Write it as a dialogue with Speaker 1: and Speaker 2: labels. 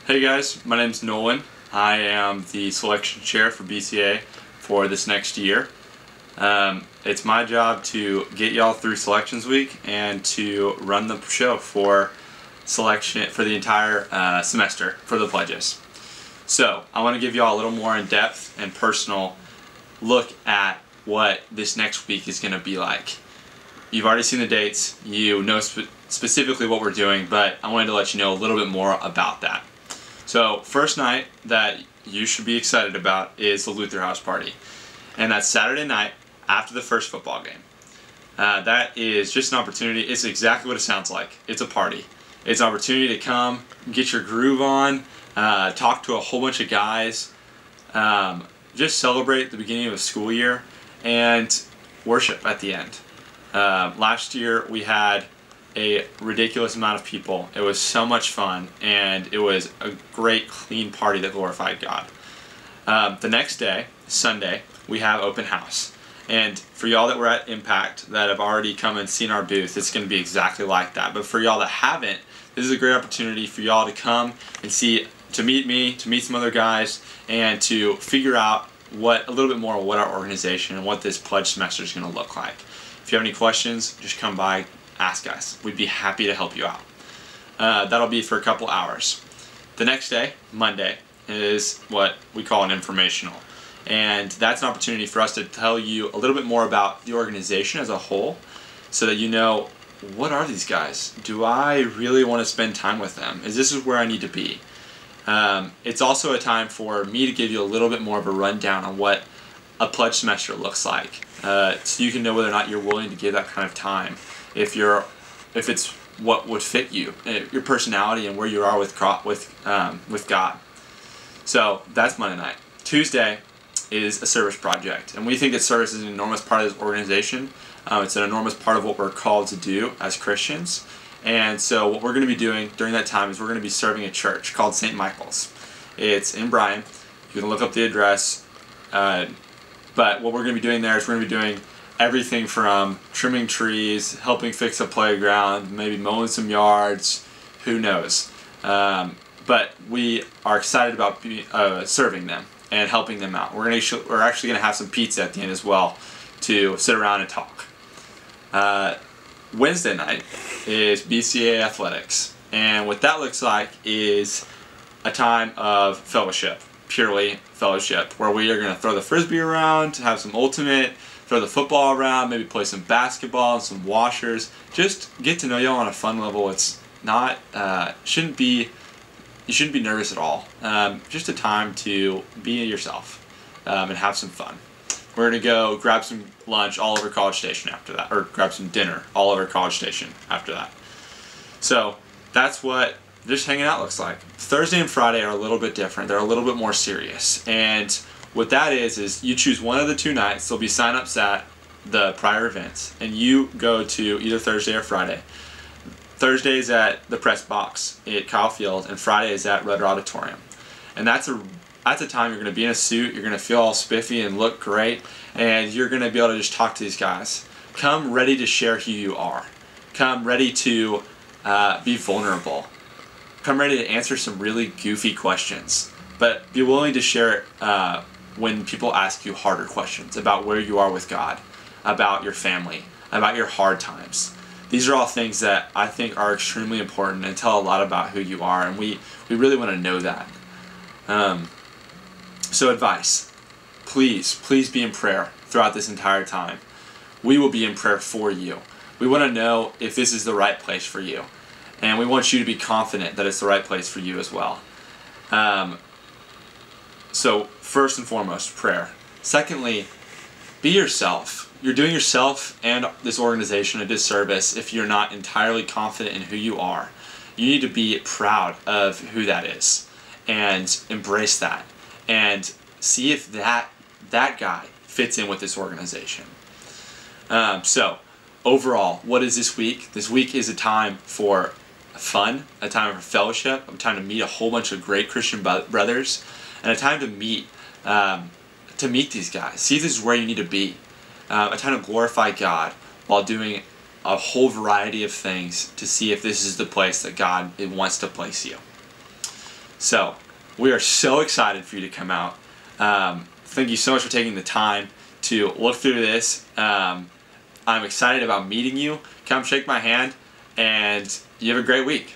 Speaker 1: Hey guys, my name's Nolan. I am the selection chair for BCA for this next year. It's my job to get y'all through selections week and to run the show for selection for the entire semester for the pledges. So I want to give y'all a little more in-depth and personal look at what this next week is going to be like. You've already seen the dates, you know specifically what we're doing, but I wanted to let you know a little bit more about that. So first night that you should be excited about is the Luther House Party. And that's Saturday night after the first football game. That is just an opportunity. It's exactly what it sounds like. It's a party. It's an opportunity to come, get your groove on, talk to a whole bunch of guys, just celebrate the beginning of a school year, and worship at the end. Last year we had a ridiculous amount of people. It was so much fun, and it was a great, clean party that glorified God. The next day, Sunday, we have open house. And for y'all that were at Impact that have already come and seen our booth, it's going to be exactly like that. But for y'all that haven't, this is a great opportunity for y'all to come and to meet me, to meet some other guys, and to figure out a little bit more of what our organization and what this pledge semester is going to look like. If you have any questions, just come by, ask us. We'd be happy to help you out. That'll be for a couple hours. The next day, Monday, is what we call an informational. And that's an opportunity for us to tell you a little bit more about the organization as a whole so that you know, what are these guys? Do I really want to spend time with them? Is this where I need to be? It's also a time for me to give you a little bit more of a rundown on what a pledge semester looks like. So you can know whether or not you're willing to give that kind of time. If it's what would fit you, your personality, and where you are with God. So that's Monday night. Tuesday is a service project, and we think that service is an enormous part of this organization. It's an enormous part of what we're called to do as Christians. And so what we're going to be doing during that time is we're going to be serving a church called St. Michael's. It's in Bryan. You can look up the address. But what we're going to be doing there is we're going to be doing everything from trimming trees, helping fix a playground, maybe mowing some yards, who knows. But we are excited about serving them and helping them out. We're actually going to have some pizza at the end as well to sit around and talk. Wednesday night is BCA Athletics, and what that looks like is a time of fellowship, purely fellowship, where we are going to throw the frisbee around, have some ultimate, throw the football around, maybe play some basketball and some washers. Just get to know y'all on a fun level. It's not, you shouldn't be nervous at all. Just a time to be yourself and have some fun. We're going to go grab some lunch all over College Station after that, or grab some dinner all over College Station after that. So that's what just hanging out looks like. Thursday and Friday are a little bit different. They're a little bit more serious. And what that is you choose one of the two nights. There'll be sign-ups at the prior events, and you go to either Thursday or Friday. Thursday is at the press box at Kyle Field, and Friday is at Rudder Auditorium. And that's a time you're going to be in a suit, you're going to feel all spiffy and look great, and you're going to be able to just talk to these guys. Come ready to share who you are. Come ready to be vulnerable. Come ready to answer some really goofy questions, but be willing to share it when people ask you harder questions about where you are with God, about your family, about your hard times. These are all things that I think are extremely important and tell a lot about who you are, and we really want to know that. So advice, please be in prayer throughout this entire time. We will be in prayer for you. We want to know if this is the right place for you, and we want you to be confident that it's the right place for you as well. So first and foremost, prayer. Secondly, be yourself. You're doing yourself and this organization a disservice if you're not entirely confident in who you are. You need to be proud of who that is and embrace that and see if that guy fits in with this organization. So overall, what is this week? This week is a time for fun, a time for fellowship, a time to meet a whole bunch of great Christian brothers, and a time to meet these guys. See if this is where you need to be. A time to glorify God while doing a whole variety of things to see if this is the place that God wants to place you. So we are so excited for you to come out. Thank you so much for taking the time to look through this. I'm excited about meeting you. Come shake my hand, and you have a great week.